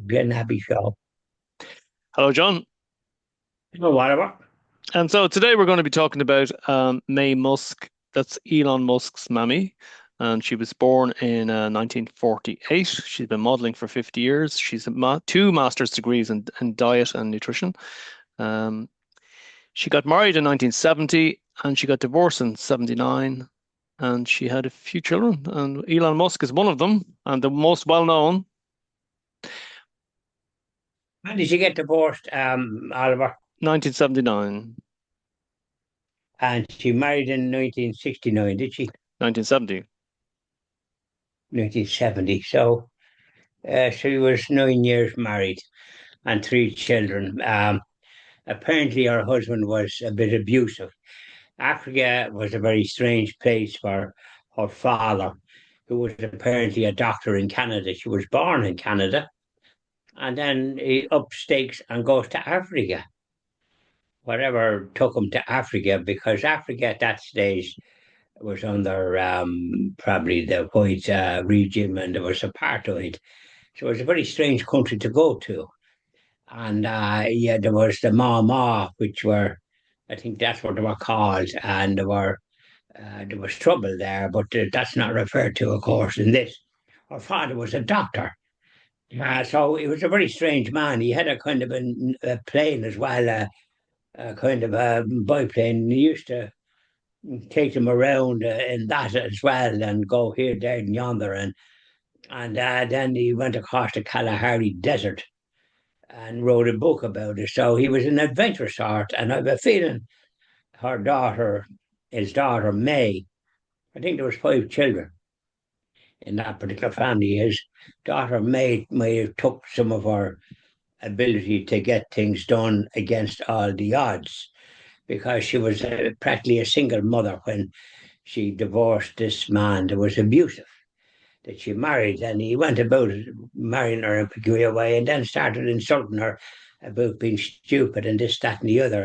Getting happy show. Hello, John. Oh, whatever. And so today we're going to be talking about Maye Musk. That's Elon Musk's Mammy. And she was born in 1948. She's been modeling for 50 years. She's two master's degrees in diet and nutrition. Um, she got married in 1970 and she got divorced in 79. And she had a few children. And Elon Musk is one of them and the most well known. When did she get divorced, Oliver? 1979, And she married in 1969, did she? 1970. 1970. So she was 9 years married and three children. Apparently, her husband was a bit abusive. Africa was a very strange place for her father, who was apparently a doctor in Canada. She was born in Canada, and then he up stakes and goes to Africa. Whatever took him to Africa, because Africa at that stage was under probably the white regime, and there was apartheid. So it was a very strange country to go to. And yeah, there was the Mama, which were, I think that's what they were called, and there was trouble there, but that's not referred to, of course, in this. Her father was a doctor. So he was a very strange man. He had a kind of a plane as well, a kind of a biplane. He used to take them around in that as well and go here, there, and yonder. And then he went across the Kalahari Desert and wrote a book about it. So he was an adventurous sort. And I have a feeling her daughter, his daughter May, I think there was five children in that particular family. His daughter may have took some of her ability to get things done against all the odds because she was practically a single mother when she divorced this man that was abusive, that she married, and he went about marrying her in a peculiar way and then started insulting her about being stupid and this, that, and the other.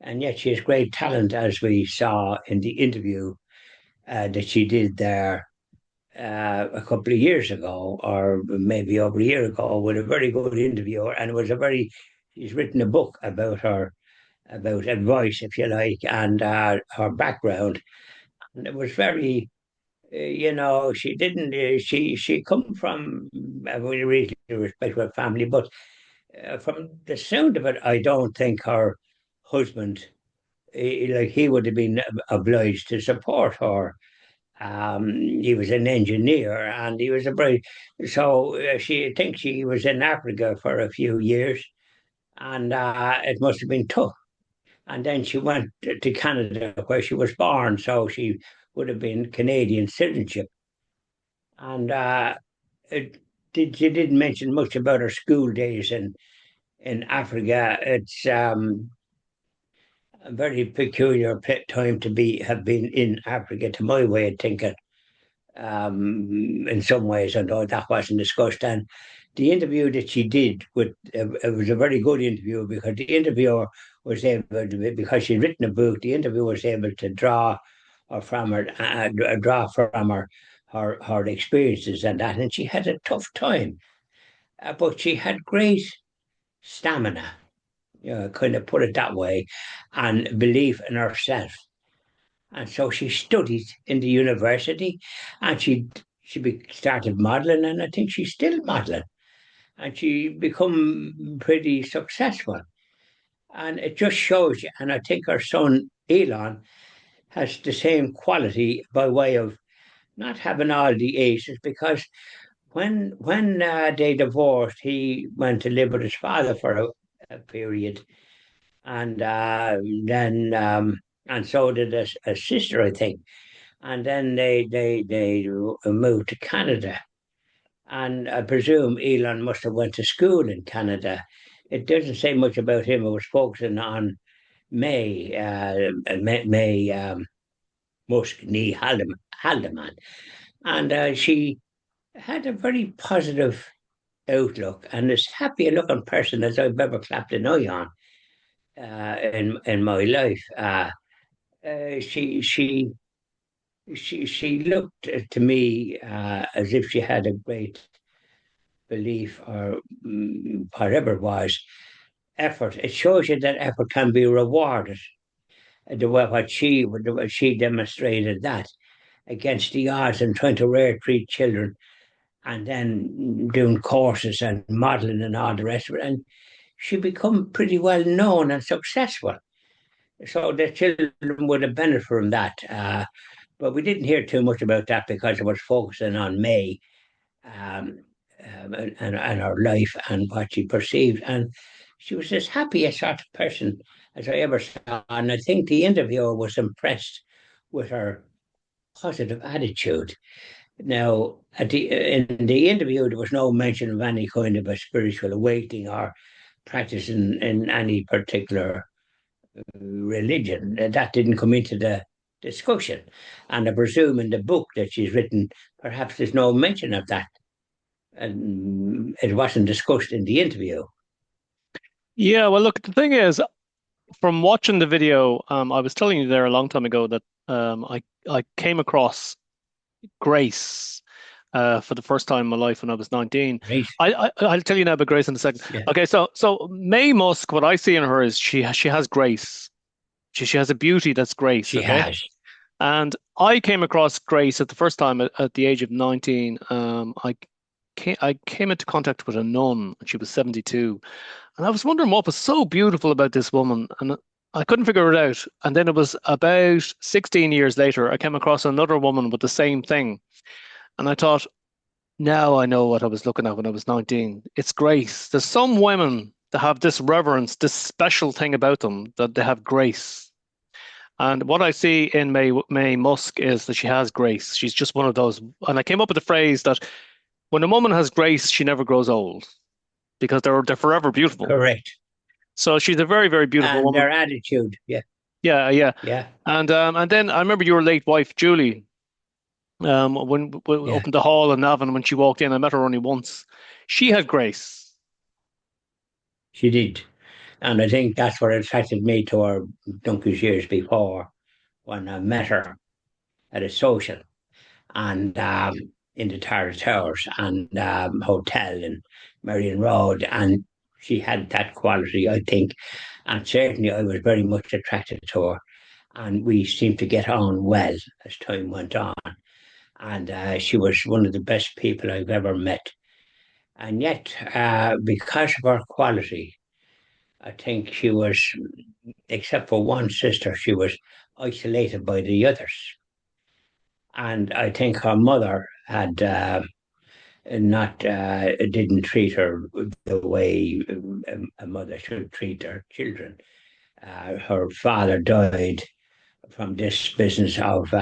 And yet she has great talent, as we saw in the interview that she did there a couple of years ago, or maybe over a year ago, with a very good interviewer. And it was a very, she's written a book about her, about advice, if you like, and her background. And it was very, she didn't. She come from a really, really respectable family, but from the sound of it, I don't think her husband, like he would have been obliged to support her. He was an engineer, and he was a very so she thinks she was in Africa for a few years, and it must have been tough. And then she went to Canada, where she was born, so she would have been Canadian citizenship. And it, she didn't mention much about her school days in Africa. It's a very peculiar time to be have been in Africa, to my way of thinking. In some ways, although that wasn't discussed. And the interview that she did with it was a very good interview, because the interviewer was able to, because she'd written a book, the interviewer was able to draw from her experiences and that, and she had a tough time, but she had great stamina, kind of put it that way, and belief in herself. And so she studied in the university, and started modeling, and I think she's still modeling, and she become pretty successful. And it just shows you. And I think her son Elon has the same quality, by way of not having all the aces, because when they divorced, he went to live with his father for a period, and then and so did a sister, I think. And then they moved to Canada, and I presume Elon must have went to school in Canada. It doesn't say much about him. It was focusing on May Musk, Nee Haldeman, and she had a very positive outlook and as happy a looking person as I've ever clapped an eye on in my life. Uh, she she she looked to me as if she had a great belief or whatever it was, effort. It shows you that effort can be rewarded. The way what she demonstrated that against the odds and trying to rear three children and then doing courses and modeling and all the rest of it. And she become pretty well known and successful. So the children would have benefited from that. But we didn't hear too much about that because it was focusing on May um, and her life and what she perceived. And she was as happy a sort of person as I ever saw. And I think the interviewer was impressed with her positive attitude. Now, in the interview, there was no mention of any kind of a spiritual awakening or practice in any particular religion. That didn't come into the discussion. And I presume in the book that she's written, perhaps there's no mention of that. And it wasn't discussed in the interview. Yeah, well, look, the thing is, from watching the video, I was telling you there a long time ago that I came across Grace for the first time in my life when I was 19. Right. I'll tell you now about Grace in a second. Yeah. Okay, so Mae Musk, what I see in her is she has grace. She has a beauty that's grace. She Okay, has. and I came across Grace at the first time at the age of 19. I came into contact with a nun, and she was 72. And I was wondering what was so beautiful about this woman, and I couldn't figure it out. And then it was about 16 years later, I came across another woman with the same thing. And I thought, now I know what I was looking at when I was 19. It's grace. There's some women that have this reverence, this special thing about them, that they have grace. And what I see in Mae Musk is that she has grace. She's just one of those. And I came up with the phrase that when a woman has grace, she never grows old because they're forever beautiful. Correct. So she's a very, very beautiful And woman. their attitude. Yeah. Yeah, yeah. Yeah. And then I remember your late wife, Julie, when Yeah. up in the hall in Navan when she walked in. I met her only once. She had grace. She did. And I think that's what attracted me to her donkey's years before when I met her at a social and in the Tower Towers and hotel in Marion Road. And she had that quality, I think. And certainly I was very much attracted to her. And we seemed to get on well as time went on. And she was one of the best people I've ever met. And yet, because of her quality, I think she was, except for one sister, she was isolated by the others. And I think her mother had not didn't treat her the way a mother should treat her children. Her father died from this business of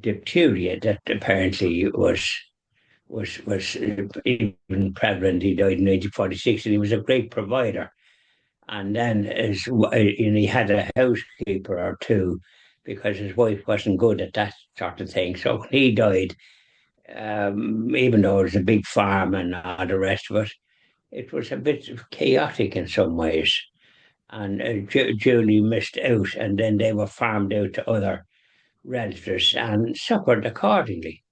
diphtheria that apparently was even prevalent. He died in 1946, and he was a great provider. And then and he had a housekeeper or two because his wife wasn't good at that sort of thing. So when he died, even though it was a big farm and all the rest of it, it was a bit chaotic in some ways. And Julie missed out, and then they were farmed out to other relatives and suffered accordingly.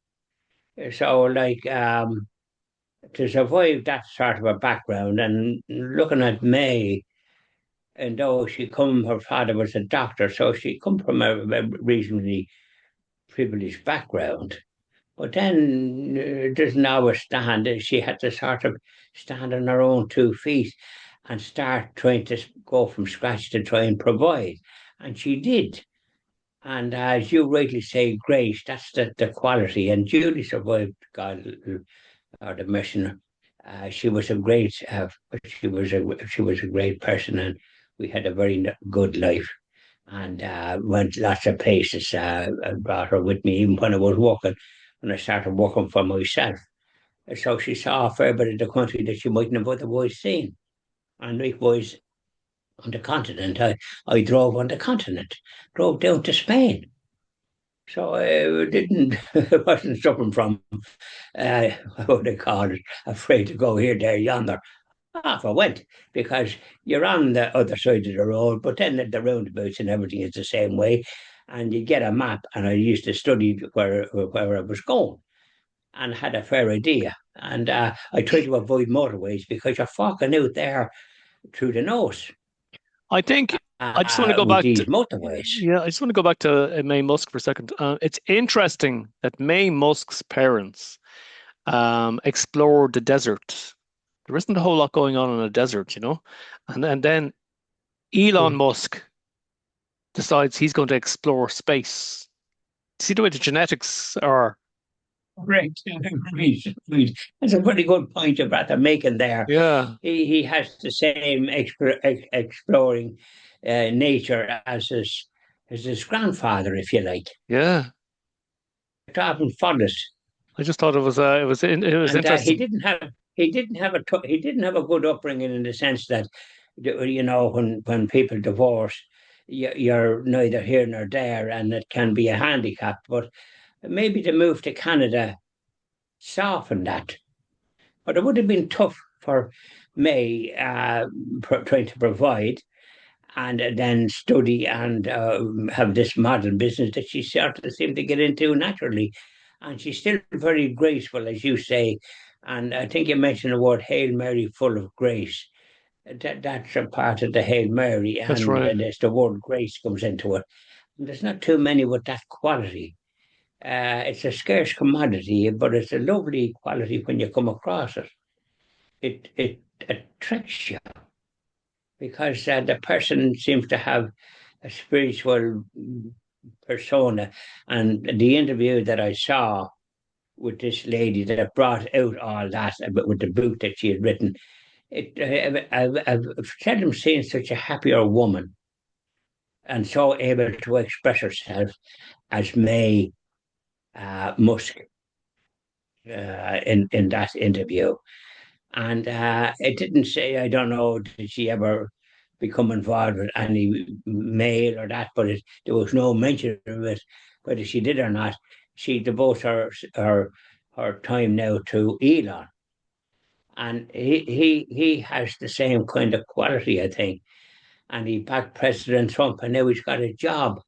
So, like, to survive that sort of a background and looking at May, and though her father was a doctor, so she come from a reasonably privileged background. But then doesn't always stand. She had to sort of stand on her own 2 feet and start trying to go from scratch to try and provide. And she did. And as you rightly say, grace, that's the quality. And Julie survived, God, or the mission. She was a great, she was a great person, and we had a very good life. And went lots of places. I brought her with me, even when I was working, when I started working for myself. So she saw a fair bit of the country that she mightn't have otherwise seen. And likewise on the continent, I drove on the continent, drove down to Spain. So I didn't, I wasn't suffering from, what they call it, afraid to go here, there, yonder. Off I went because you're on the other side of the road, but then the roundabouts and everything is the same way. And you get a map, and I used to study where I was going and had a fair idea. And I try to avoid motorways because you're fucking out there through the nose I think I just want to go with back to, these motorways. yeah, I just want to go back to May Musk for a second. It's interesting that May Musk's parents explored the desert. There isn't a whole lot going on in a desert, and then Elon Musk decides he's going to explore space. See the way the genetics are. Right, right, right. That's a very good point your brother making there. Yeah, He has the same exploring nature as his grandfather, if you like. yeah. Often fondest, I just thought it was and interesting. he didn't have a good upbringing in the sense that when people divorce, you're neither here nor there, and it can be a handicap. But maybe the move to Canada softened that. But it would have been tough for May trying to provide and then study and have this modern business that she sort of seemed to get into naturally. And she's still very graceful, as you say. And I think you mentioned the word Hail Mary, full of grace. That's a part of the Hail Mary, That's and right. there's the word grace comes into it. And there's not too many with that quality. It's a scarce commodity, but it's a lovely quality when you come across it. It attracts you because the person seems to have a spiritual persona. And the interview that I saw with this lady that brought out all that with the book that she had written, I've seldom seen such a happier woman and so able to express herself as May Musk in that interview. And it didn't say, I don't know, did she ever become involved with any male or that, but there was no mention of it, whether she did or not. She devotes her time now to Elon. And he has the same kind of quality, I think. And he backed President Trump, and now he's got a job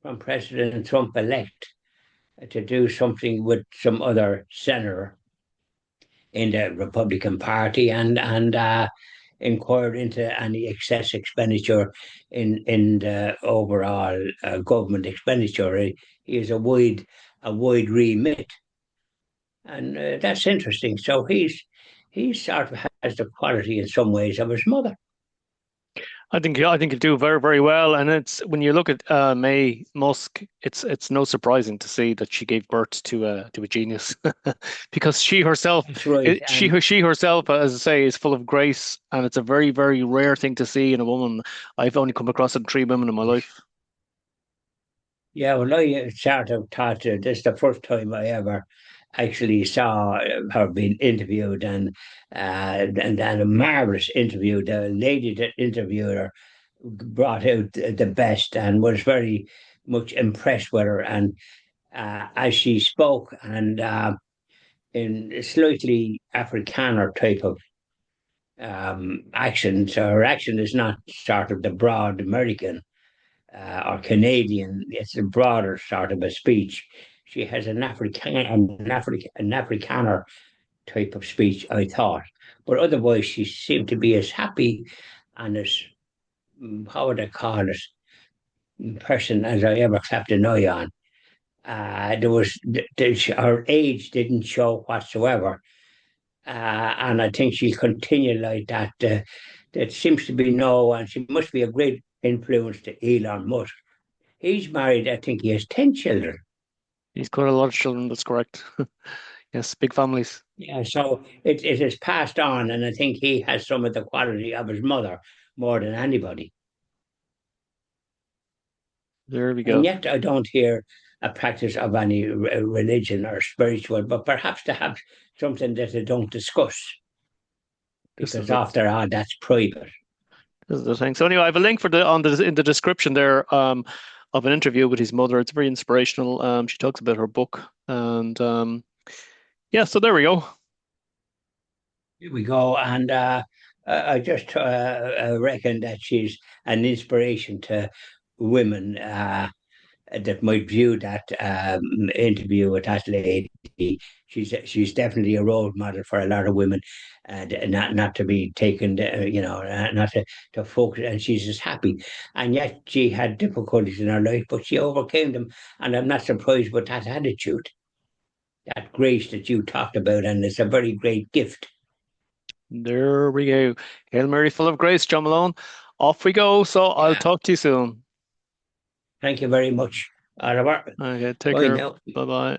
from President Trump elect to do something with some other senator in the Republican Party and inquire into any excess expenditure in the overall government expenditure. He has a wide remit, and that's interesting. So he sort of has the quality in some ways of his mother. I think he'll do very, very well. And it's when you look at May Musk, it's no surprising to see that she gave birth to a genius, because she herself, That's right, she herself, as I say, is full of grace, and it's a very, very rare thing to see in a woman. I've only come across it in three women in my life. yeah. Well, I sort of thought this is the first time I ever actually saw her being interviewed, and a marvelous interview. The lady that interviewed her brought out the best and was very much impressed with her. And as she spoke, and in a slightly Afrikaner type of accent, so her accent is not sort of the broad American or Canadian. It's a broader sort of a speech. She has an Afrikaner type of speech, I thought. But otherwise, she seemed to be as happy and as, how would I call it, person as I ever clapped an eye on. There was her age didn't show whatsoever, and I think she'll continue like that. There seems to be no, and she must be a great influence to Elon Musk. He's married. I think he has 10 children. He's got a lot of children. That's correct. Yes, big families. Yeah, so it has passed on, and I think he has some of the quality of his mother more than anybody. There we And go. yet, I don't hear a practice of any religion or spiritual, but perhaps to have something that they don't discuss, This is because the after all, that's private. this is the thing. So anyway, I have a link for the on the in the description there of an interview with his mother. It's very inspirational. She talks about her book, and yeah. So there we go. Here we go, and I just reckon that she's an inspiration to women. that might view that interview with that lady. She's definitely a role model for a lot of women, and not to be taken, not to focus. And she's just happy, and yet she had difficulties in her life, but she overcame them. And I'm not surprised with that attitude, that grace that you talked about, and it's a very great gift. There we go. Hail Mary, full of grace, John Malone. Off we go. So I'll Yeah. talk to you soon. Thank you very much, Oliver. Okay, take Bye care. now. Bye bye.